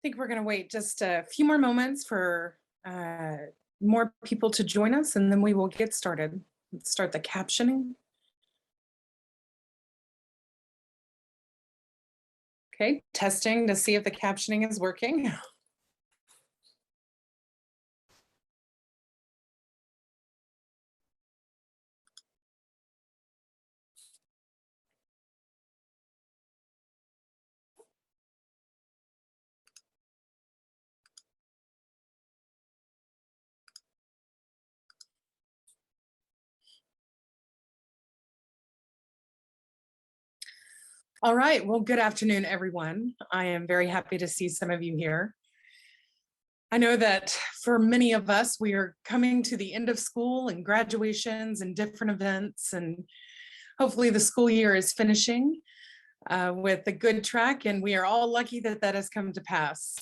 think we're going to wait just a few more moments for more people to join us, and then we will get started. Let's start the captioning. Okay, testing to see if the captioning is working. All right, well, good afternoon, everyone. I am very happy to see some of you here. I know that for many of us, we are coming to the end of school and graduations and different events, and hopefully the school year is finishing with a good track, and we are all lucky that that has come to pass.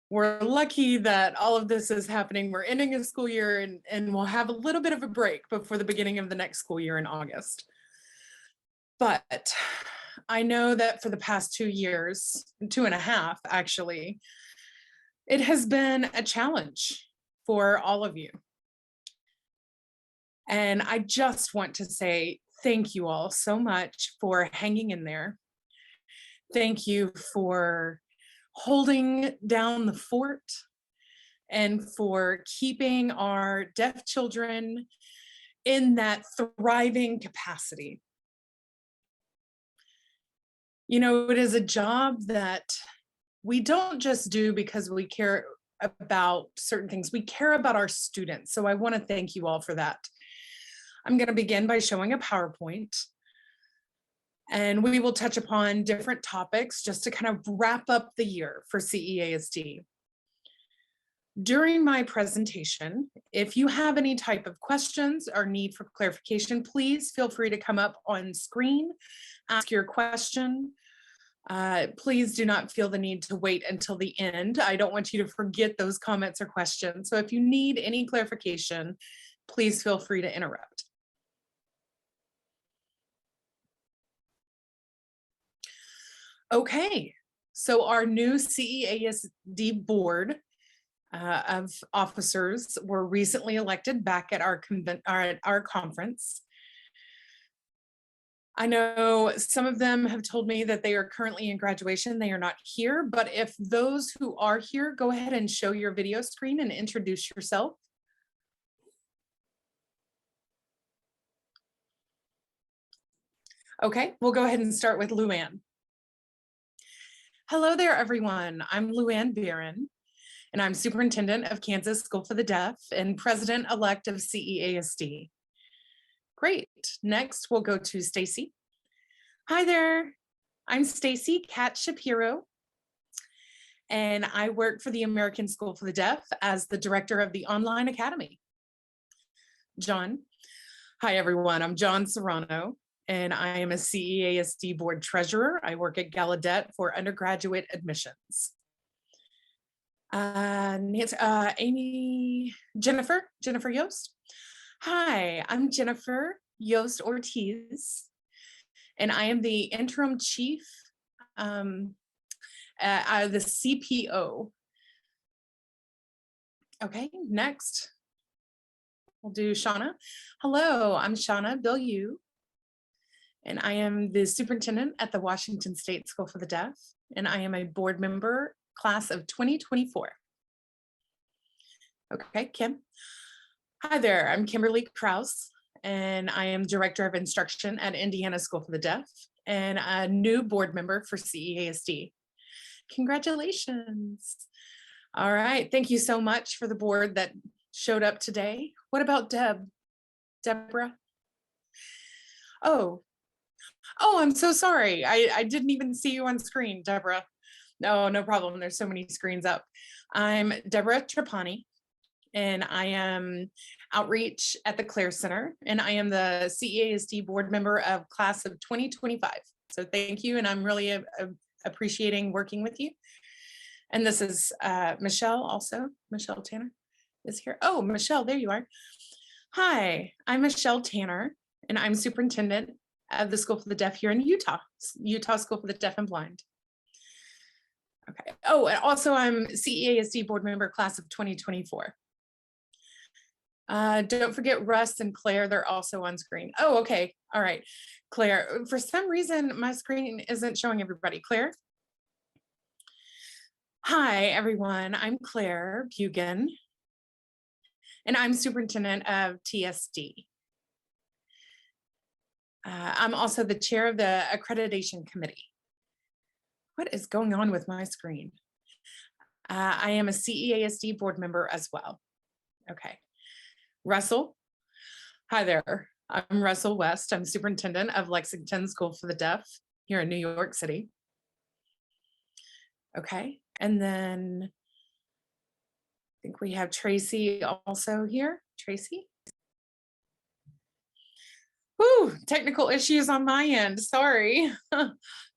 We're lucky that all of this is happening. We're ending a school year and we'll have a little bit of a break before the beginning of the next school year in August. But I know that for the past 2 years, 2.5 actually, it has been a challenge for all of you. And I just want to say thank you all so much for hanging in there. Thank you for holding down the fort and for keeping our deaf children in that thriving capacity. You know, it is a job that we don't just do because we care about certain things. We care about our students. So I want to thank you all for that. I'm going to begin by showing a PowerPoint. And we will touch upon different topics just to kind of wrap up the year for CEASD. During my presentation, if you have any type of questions or need for clarification, please feel free to come up on screen, ask your question. Please do not feel the need to wait until the end. I don't want you to forget those comments or questions. So if you need any clarification, please feel free to interrupt. Okay, so our new CEASD board of officers were recently elected back at our conference. I know some of them have told me that they are currently in graduation. They are not here, but if those who are here, go ahead and show your video screen and introduce yourself. Okay, we'll go ahead and start with Luann. Hello there, everyone. I'm Luann Barron, and I'm Superintendent of Kansas School for the Deaf and President-elect of CEASD. Great. Next, we'll go to Stacy. Hi there. I'm Stacy Kat Shapiro, and I work for the American School for the Deaf as the director of the Online Academy. John. Hi, everyone. I'm John Serrano, and I am a CEASD board treasurer. I work at Gallaudet for undergraduate admissions. Jennifer Yost. Hi, I'm Jennifer Yost Ortiz, and I am the interim chief, the CPO. Okay, next, we'll do Shauna. Hello, I'm Shauna Bilyeu, and I am the superintendent at the Washington State School for the Deaf, and I am a board member, class of 2024. Okay, Kim. Hi there, I'm Kimberly Krause, and I am Director of Instruction at Indiana School for the Deaf and a new board member for CEASD. Congratulations. All right, thank you so much for the board that showed up today. What about Deborah? Oh, I'm so sorry. I didn't even see you on screen, Deborah. No problem, there's so many screens up. I'm Deborah Trapani, and I am outreach at the Clare Center, and I am the CEASD board member of class of 2025. So thank you, and I'm really appreciating working with you. And this is Michelle also. Michelle Tanner is here. Oh, Michelle, there you are. Hi, I'm Michelle Tanner, and I'm superintendent of the School for the Deaf here in Utah School for the Deaf and Blind. Okay. Oh, and also I'm CEASD board member class of 2024. Don't forget Russ and Claire, they're also on screen. Oh, okay. All right. Claire, for some reason, my screen isn't showing everybody. Claire? Hi, everyone. I'm Claire Bugan, and I'm superintendent of TSD. I'm also the chair of the accreditation committee. What is going on with my screen? I am a CEASD board member as well. Okay. Russell? Hi there. I'm Russell West. I'm superintendent of Lexington School for the Deaf here in New York City. Okay. And then I think we have Tracy also here. Tracy? Whew, technical issues on my end. Sorry.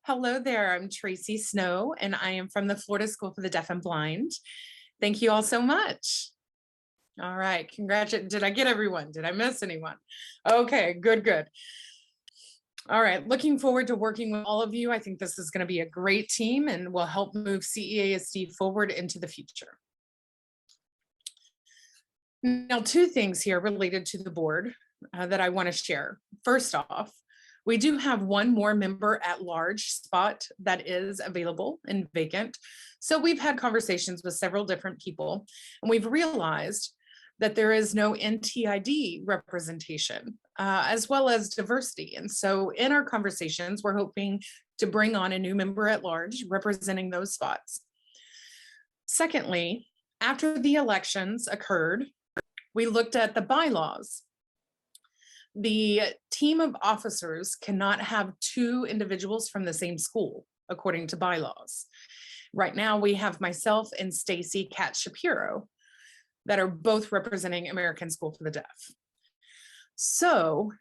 Hello there. I'm Tracy Snow, and I am from the Florida School for the Deaf and Blind. Thank you all so much. All right. Congratulations. Did I get everyone? Did I miss anyone? Okay, good, good. All right. Looking forward to working with all of you. I think this is going to be a great team and will help move CEASD forward into the future. Now, two things here related to the board that I want to share. First off, we do have one more member at large spot that is available and vacant. So we've had conversations with several different people, and we've realized that there is no NTID representation, as well as diversity. And so in our conversations, we're hoping to bring on a new member at large representing those spots. Secondly, after the elections occurred, we looked at the bylaws. The team of officers cannot have two individuals from the same school, according to bylaws. Right now, we have myself and Stacy Katz Shapiro that are both representing American School for the Deaf. So,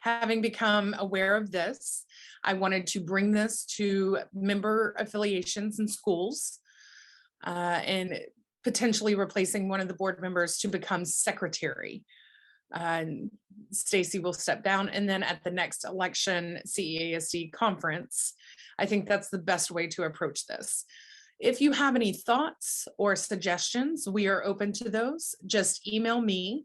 having become aware of this, I wanted to bring this to member affiliations and schools, and potentially replacing one of the board members to become secretary. Stacy will step down, and then at the next election CEASD conference, I think that's the best way to approach this. If you have any thoughts or suggestions, we are open to those. Just email me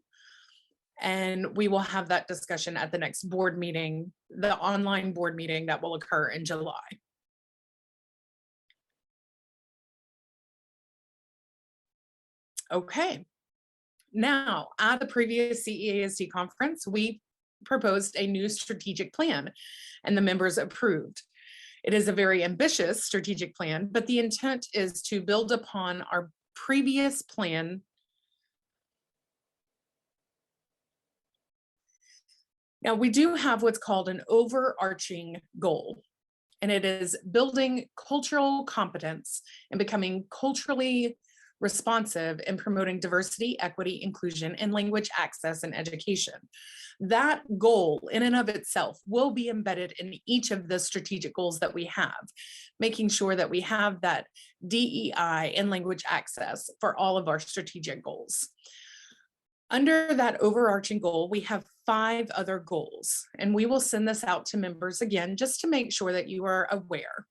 and we will have that discussion at the next board meeting, the online board meeting that will occur in July. Okay. Now, at the previous CEASD conference, we proposed a new strategic plan and the members approved. It is a very ambitious strategic plan, but the intent is to build upon our previous plan. Now, we do have what's called an overarching goal, and it is building cultural competence and becoming culturally responsive in promoting diversity, equity, inclusion, and language access and education. That goal in and of itself will be embedded in each of the strategic goals that we have, making sure that we have that DEI and language access for all of our strategic goals. Under that overarching goal, we have 5 other goals, and we will send this out to members again, just to make sure that you are aware.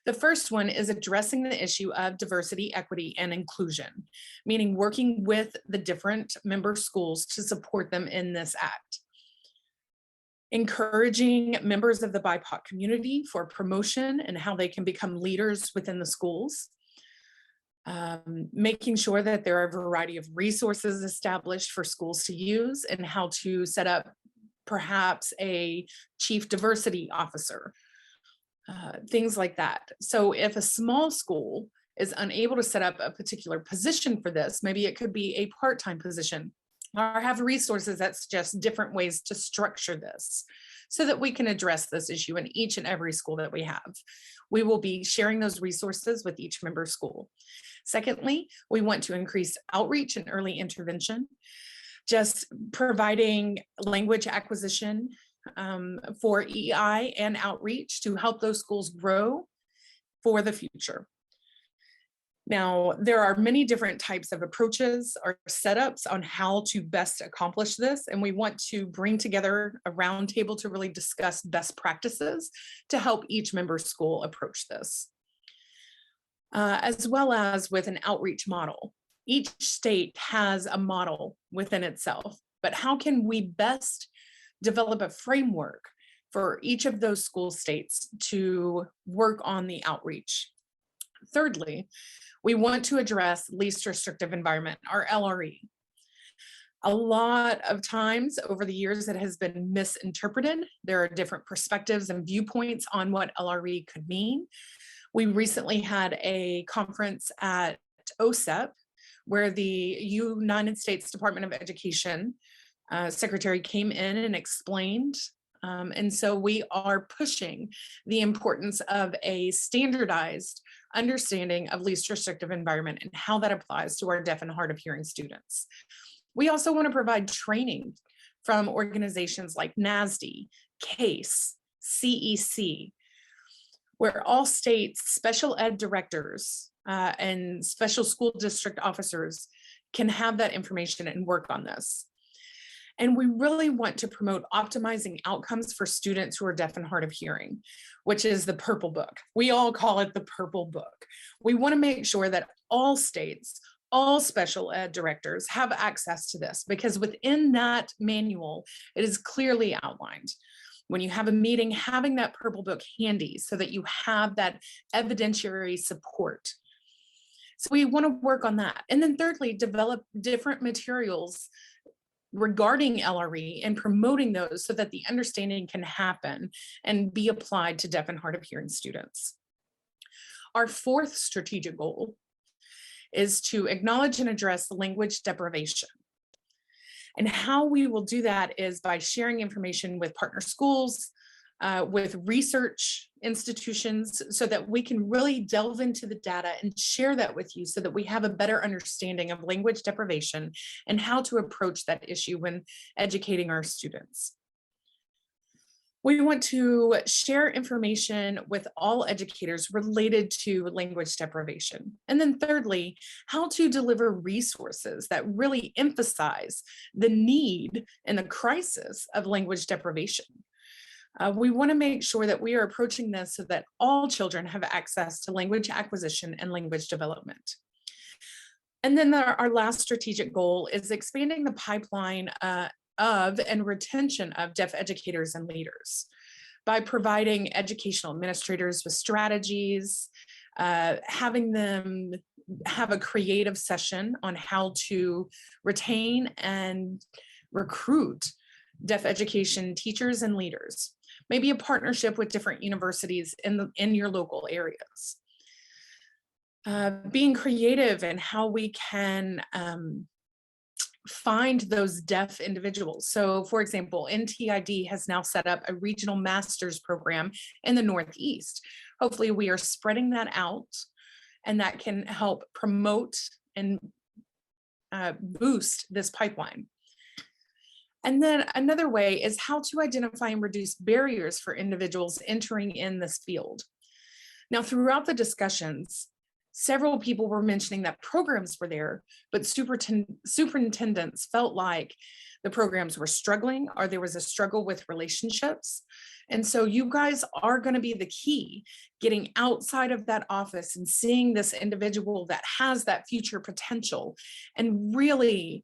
The first one is addressing the issue of diversity, equity, and inclusion, meaning working with the different member schools to support them in this act. Encouraging members of the BIPOC community for promotion and how they can become leaders within the schools. Making sure that there are a variety of resources established for schools to use and how to set up perhaps a chief diversity officer. Things like that. So if a small school is unable to set up a particular position for this, maybe it could be a part-time position, or have resources that suggest different ways to structure this so that we can address this issue in each and every school that we have. We will be sharing those resources with each member school. Secondly, we want to increase outreach and early intervention, just providing language acquisition for EI and outreach to help those schools grow for the future. Now, there are many different types of approaches or setups on how to best accomplish this, and we want to bring together a roundtable to really discuss best practices to help each member school approach this. as well as with an outreach model. Each state has a model within itself, but how can we best develop a framework for each of those school states to work on the outreach? Thirdly, we want to address least restrictive environment, or LRE. A lot of times over the years, it has been misinterpreted. There are different perspectives and viewpoints on what LRE could mean. We recently had a conference at OSEP where the United States Department of Education secretary came in and explained. And so we are pushing the importance of a standardized understanding of least restrictive environment and how that applies to our deaf and hard of hearing students. We also want to provide training from organizations like CEASD, CASE, CEC, where all states, special ed directors, and special school district officers can have that information and work on this. And we really want to promote optimizing outcomes for students who are deaf and hard of hearing, which is the purple book. We all call it the purple book. We want to make sure that all states, all special ed directors have access to this, because within that manual, it is clearly outlined. When you have a meeting, having that purple book handy so that you have that evidentiary support. So we want to work on that. And then thirdly, develop different materials regarding LRE and promoting those so that the understanding can happen and be applied to deaf and hard of hearing students. Our fourth strategic goal is to acknowledge and address language deprivation. And how we will do that is by sharing information with partner schools, with research institutions, so that we can really delve into the data and share that with you so that we have a better understanding of language deprivation and how to approach that issue when educating our students. We want to share information with all educators related to language deprivation. And then thirdly, how to deliver resources that really emphasize the need and the crisis of language deprivation. We want to make sure that we are approaching this so that all children have access to language acquisition and language development. And then our last strategic goal is expanding the pipeline of and retention of deaf educators and leaders by providing educational administrators with strategies, having them have a creative session on how to retain and recruit deaf education teachers and leaders, maybe a partnership with different universities in your local areas. Being creative in how we can find those deaf individuals. So for example, NTID has now set up a regional master's program in the Northeast. Hopefully we are spreading that out, and that can help promote and boost this pipeline. And then another way is how to identify and reduce barriers for individuals entering in this field. Now, throughout the discussions, several people were mentioning that programs were there, but superintendents felt like the programs were struggling, or there was a struggle with relationships. And so you guys are going to be the key, getting outside of that office and seeing this individual that has that future potential and really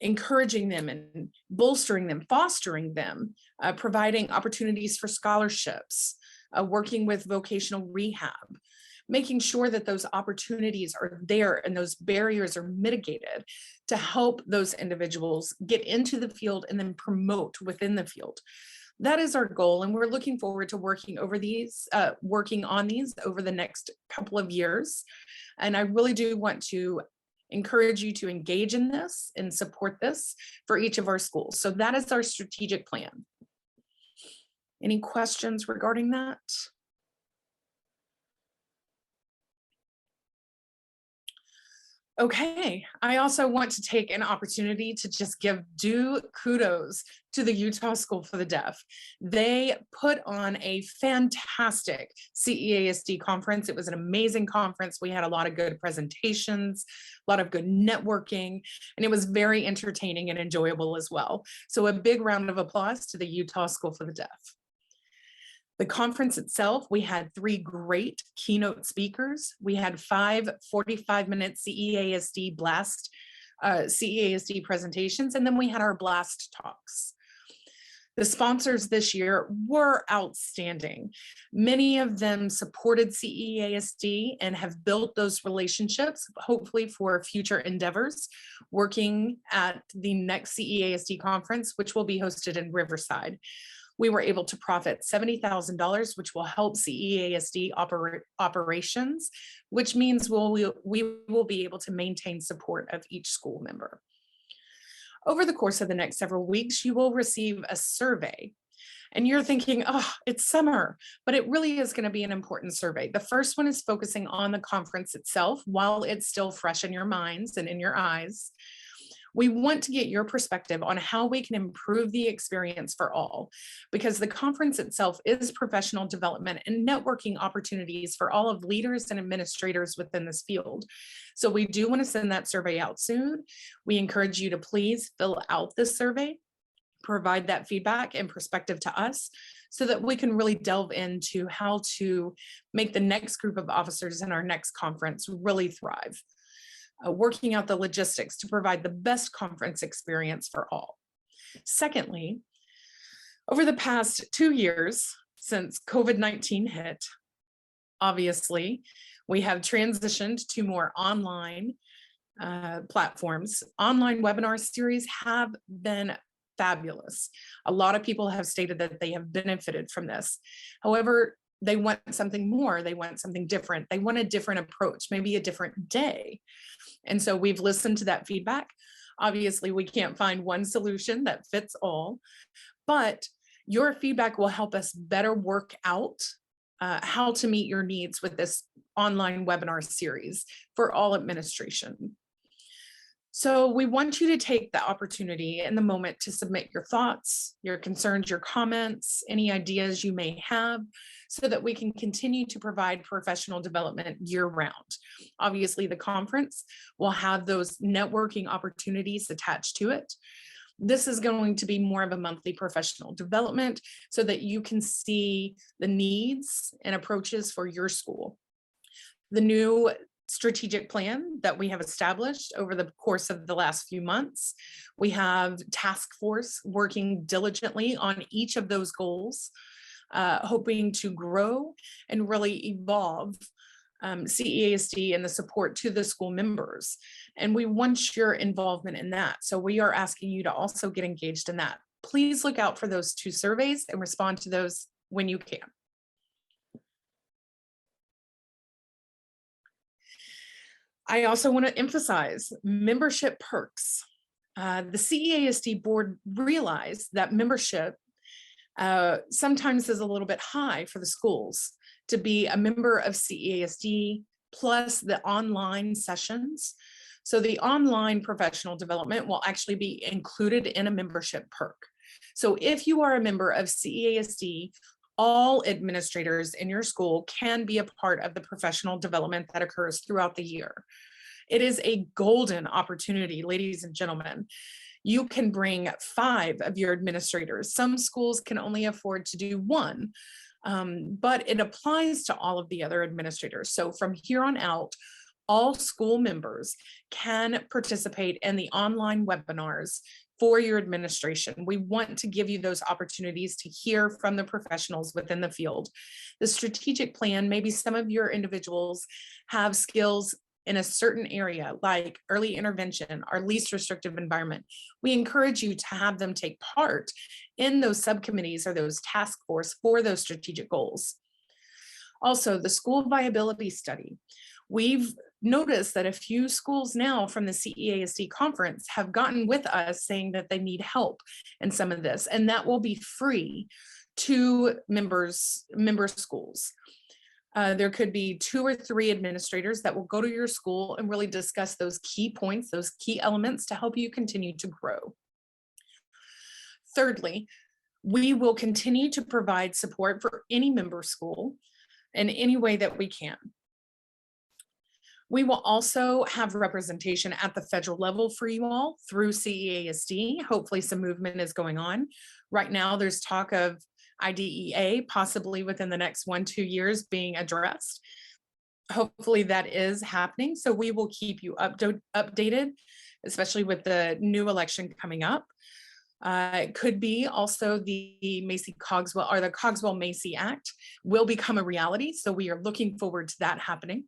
encouraging them and bolstering them, fostering them, providing opportunities for scholarships, working with vocational rehab, making sure that those opportunities are there and those barriers are mitigated to help those individuals get into the field and then promote within the field. That is our goal, and we're looking forward to working on these over the next couple of years. And I really do want to encourage you to engage in this and support this for each of our schools. So that is our strategic plan. Any questions regarding that? Okay, I also want to take an opportunity to just give due kudos to the Utah School for the Deaf. They put on a fantastic CEASD conference. It was an amazing conference. We had a lot of good presentations, a lot of good networking, and it was very entertaining and enjoyable as well. So a big round of applause to the Utah School for the Deaf. The conference itself, we had 3 great keynote speakers. We had 5 45-minute CEASD CEASD presentations, and then we had our blast talks. The sponsors this year were outstanding. Many of them supported CEASD and have built those relationships, hopefully for future endeavors, working at the next CEASD conference, which will be hosted in Riverside. We were able to profit $70,000, which will help CEASD operations, which means we will be able to maintain support of each school member. Over the course of the next several weeks, you will receive a survey. And you're thinking, oh, it's summer, but it really is going to be an important survey. The first one is focusing on the conference itself while it's still fresh in your minds and in your eyes. We want to get your perspective on how we can improve the experience for all, because the conference itself is professional development and networking opportunities for all of leaders and administrators within this field. So we do want to send that survey out soon. We encourage you to please fill out this survey, provide that feedback and perspective to us so that we can really delve into how to make the next group of officers in our next conference really thrive. Working out the logistics to provide the best conference experience for all. Secondly, over the past 2 years since COVID-19 hit, obviously, we have transitioned to more online platforms. Online webinar series have been fabulous. A lot of people have stated that they have benefited from this. However, they want something more, they want something different, they want a different approach, maybe a different day. And so we've listened to that feedback. Obviously, we can't find one solution that fits all, but your feedback will help us better work out how to meet your needs with this online webinar series for all administration. So we want you to take the opportunity and the moment to submit your thoughts, your concerns, your comments, any ideas you may have, so that we can continue to provide professional development year-round. Obviously, the conference will have those networking opportunities attached to it. This is going to be more of a monthly professional development so that you can see the needs and approaches for your school. The new strategic plan that we have established over the course of the last few months. We have task force working diligently on each of those goals, hoping to grow and really evolve CEASD and the support to the school members. And we want your involvement in that. So we are asking you to also get engaged in that. Please look out for those 2 surveys and respond to those when you can. I also want to emphasize membership perks. The CEASD board realized that membership sometimes is a little bit high for the schools to be a member of CEASD plus the online sessions. So the online professional development will actually be included in a membership perk. So if you are a member of CEASD, all administrators in your school can be a part of the professional development that occurs throughout the year. It is a golden opportunity, ladies and gentlemen. You can bring 5 of your administrators. Some schools can only afford to do 1, but it applies to all of the other administrators. So from here on out, all school members can participate in the online webinars for your administration. We want to give you those opportunities to hear from the professionals within the field. The strategic plan, maybe some of your individuals have skills in a certain area like early intervention or least restrictive environment. We encourage you to have them take part in those subcommittees or those task force for those strategic goals. Also, the school viability study. We've noticed that a few schools now from the CEASD conference have gotten with us saying that they need help in some of this, and that will be free to member schools. There could be 2 or 3 administrators that will go to your school and really discuss those key points, those key elements to help you continue to grow. Thirdly, we will continue to provide support for any member school in any way that we can. We will also have representation at the federal level for you all through CEASD. Hopefully some movement is going on. Right now, there's talk of IDEA, possibly within the next 1-2 years being addressed. Hopefully that is happening. So we will keep you updated, especially with the new election coming up. It could be also the Macy-Cogswell or the Cogswell-Macy Act will become a reality. So we are looking forward to that happening.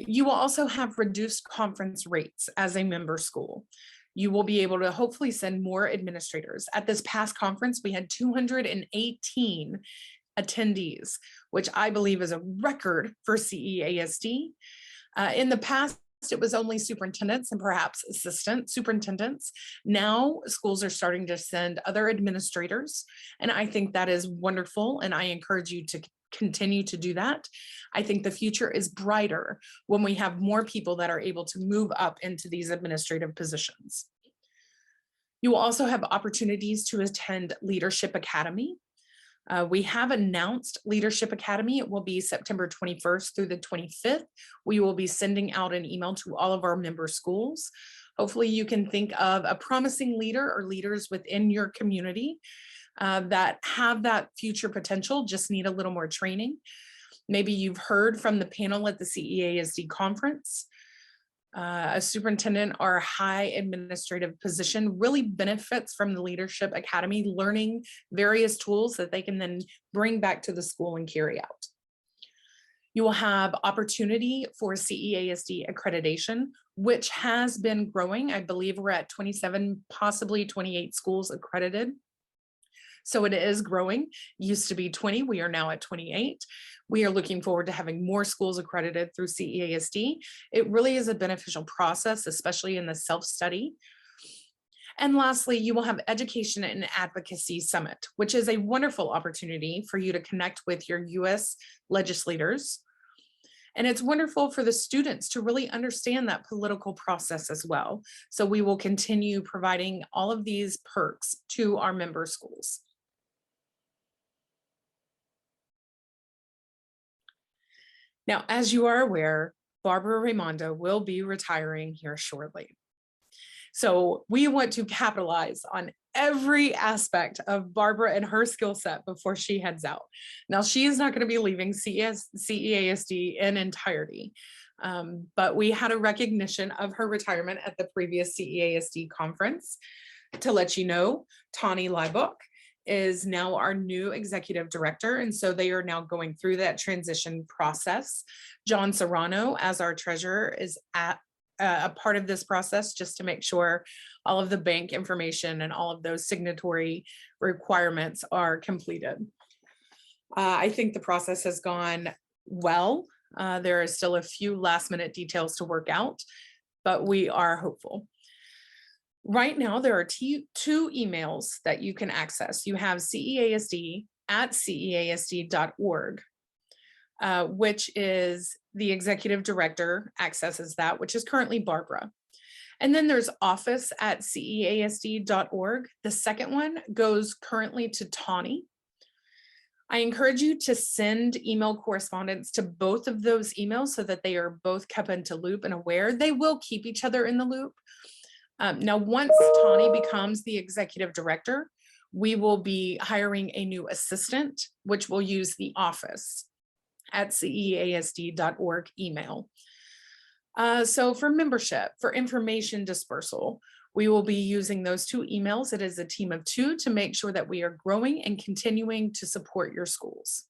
You will also have reduced conference rates as a member school. You will be able to hopefully send more administrators. At this past conference, we had 218 attendees, which I believe is a record for CEASD. In the past, it was only superintendents and perhaps assistant superintendents. Now schools are starting to send other administrators, and I think that is wonderful, and I encourage you to continue to do that. I think the future is brighter when we have more people that are able to move up into these administrative positions. You will also have opportunities to attend Leadership Academy. We have announced Leadership Academy. It will be September 21st through the 25th. We will be sending out an email to all of our member schools. Hopefully you can think of a promising leader or leaders within your community that have that future potential, just need a little more training. Maybe you've heard from the panel at the CEASD conference. A superintendent or a high administrative position really benefits from the Leadership Academy, learning various tools that they can then bring back to the school and carry out. You will have opportunity for CEASD accreditation, which has been growing. I believe we're at 27, possibly 28 schools accredited. So it is growing. Used to be 20, we are now at 28. We are looking forward to having more schools accredited through CEASD. It really is a beneficial process, especially in the self-study. And lastly, you will have Education and Advocacy Summit, which is a wonderful opportunity for you to connect with your US legislators. And it's wonderful for the students to really understand that political process as well. So we will continue providing all of these perks to our member schools. Now, as you are aware, Barbara Raimondo will be retiring here shortly. So we want to capitalize on every aspect of Barbara and her skill set before she heads out. Now, she is not going to be leaving CEASD in entirety, but we had a recognition of her retirement at the previous CEASD conference. To let you know, Tawny Liebook is now our new executive director, and so they are now going through that transition process. John Serrano, as our treasurer, is at a part of this process just to make sure all of the bank information and all of those signatory requirements are completed. I think the process has gone well. There are still a few last minute details to work out, but we are hopeful. Right now, there are two emails that you can access. You have CEASD@ceasd.org, which is the executive director accesses that, which is currently Barbara. And then there's office@ceasd.org. The second one goes currently to Tawny. I encourage you to send email correspondence to both of those emails so that they are both kept into loop and aware. They will keep each other in the loop. Now, once Tawny becomes the executive director, we will be hiring a new assistant, which will use the office@ceasd.org email. So for membership, for information dispersal, we will be using those two emails. It is a team of 2 to make sure that we are growing and continuing to support your schools.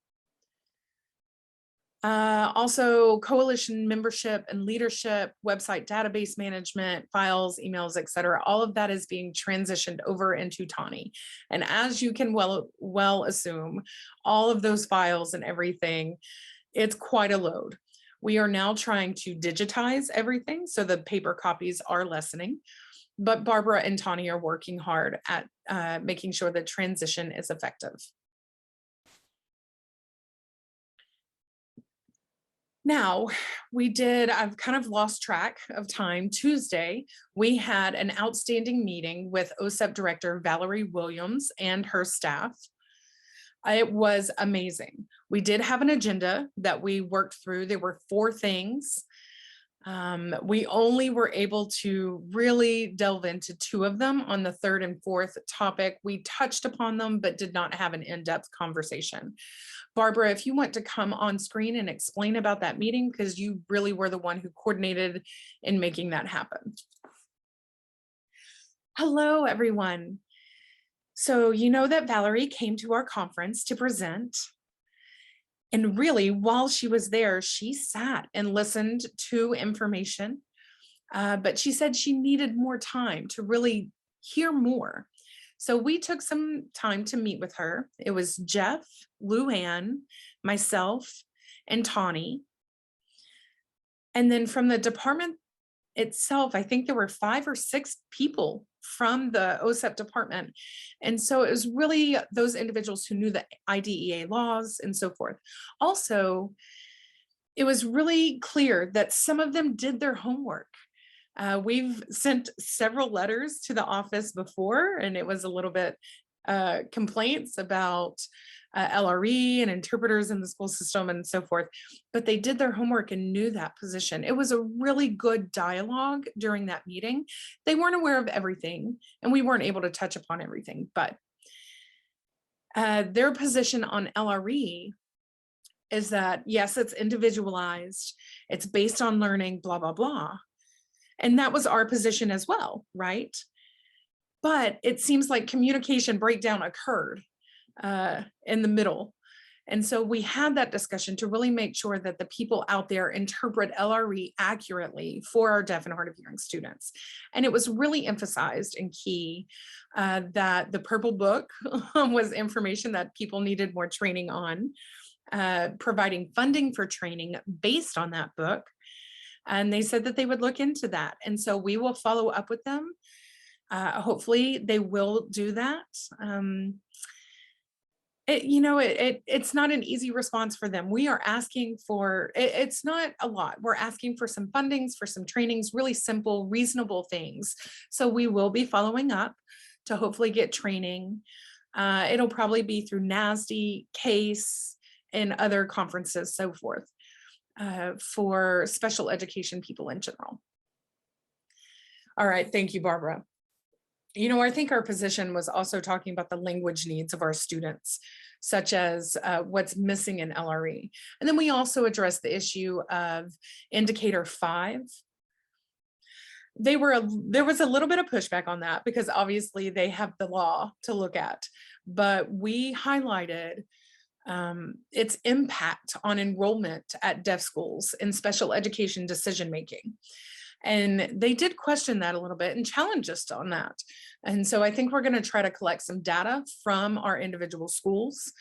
Also coalition membership and leadership, website database management, files, emails, etc. All of that is being transitioned over into Tawny. And as you can well assume, all of those files and everything, it's quite a load. We are now trying to digitize everything, so the paper copies are lessening. But Barbara and Tawny are working hard at making sure the transition is effective. Now, I've kind of lost track of time. Tuesday, we had an outstanding meeting with OSEP Director Valerie Williams and her staff. It was amazing. We did have an agenda that we worked through. There were 4 things. We only were able to really delve into 2 of them. On the 3rd and 4th topic, we touched upon them, but did not have an in-depth conversation. Barbara, if you want to come on screen and explain about that meeting, because you really were the one who coordinated in making that happen. Hello, everyone. So you know that Valerie came to our conference to present. And really, while she was there, she sat and listened to information, but she said she needed more time to really hear more. So we took some time to meet with her. It was Jeff, Luann, myself, and Tawny. And then from the department itself, I think there were 5 or 6 people from the OSEP department. And so it was really those individuals who knew the IDEA laws and so forth. Also, it was really clear that some of them did their homework. We've sent several letters to the office before, and it was a little bit complaints about LRE and interpreters in the school system and so forth, but they did their homework and knew that position. It was a really good dialogue during that meeting. They weren't aware of everything, and we weren't able to touch upon everything, but their position on LRE is that, yes, it's individualized, it's based on learning, blah, blah, blah. And that was our position as well, right? But it seems like communication breakdown occurred in the middle. And so we had that discussion to really make sure that the people out there interpret LRE accurately for our deaf and hard of hearing students. And it was really emphasized and key that the purple book was information that people needed more training on, providing funding for training based on that book. And they said that they would look into that. And so we will follow up with them. Hopefully they will do that. It's not an easy response for them. We are asking for, it's not a lot. We're asking for some fundings, for some trainings, really simple, reasonable things. So we will be following up to hopefully get training. It'll probably be through CEASD, CASE, and other conferences, so forth, for special education people in general. All right, thank you, Barbara. You know, I think our position was also talking about the language needs of our students, such as what's missing in LRE. And then we also addressed the issue of indicator 5. There was a little bit of pushback on that because obviously they have the law to look at, but we highlighted its impact on enrollment at deaf schools and special education decision-making. And they did question that a little bit and challenge us on that. And so I think we're going to try to collect some data from our individual schools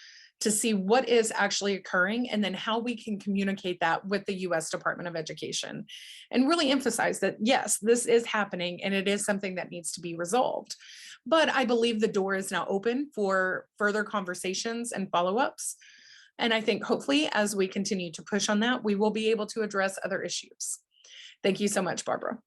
to see what is actually occurring and then how we can communicate that with the US Department of Education and really emphasize that, yes, this is happening and it is something that needs to be resolved. But I believe the door is now open for further conversations and follow-ups. And I think hopefully as we continue to push on that, we will be able to address other issues. Thank you so much, Barbara.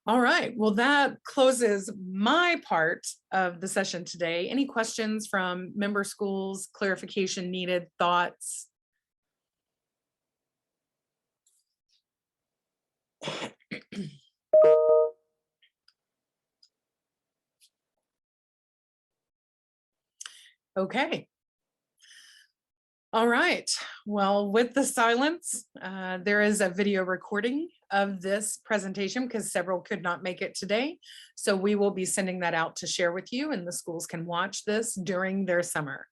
All right, well, that closes my part of the session today. Any questions from member schools, clarification needed, thoughts? Okay. All right, well, with the silence, there is a video recording of this presentation because several could not make it today. So we will be sending that out to share with you and the schools can watch this during their summer.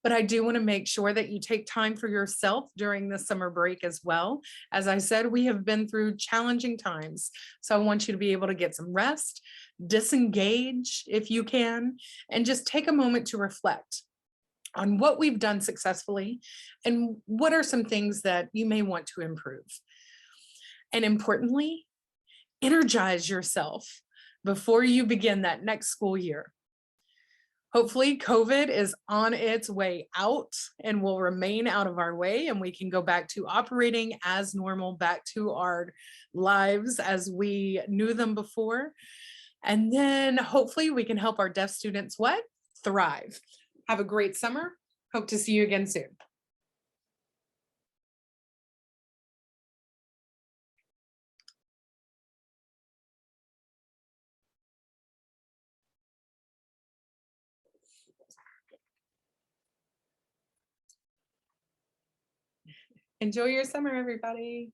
But I do want to make sure that you take time for yourself during the summer break as well. As I said, we have been through challenging times. So I want you to be able to get some rest, disengage if you can, and just take a moment to reflect on what we've done successfully and what are some things that you may want to improve. And importantly, energize yourself before you begin that next school year. Hopefully COVID is on its way out and will remain out of our way and we can go back to operating as normal, back to our lives as we knew them before. And then hopefully we can help our deaf students what? Thrive. Have a great summer. Hope to see you again soon. Enjoy your summer, everybody.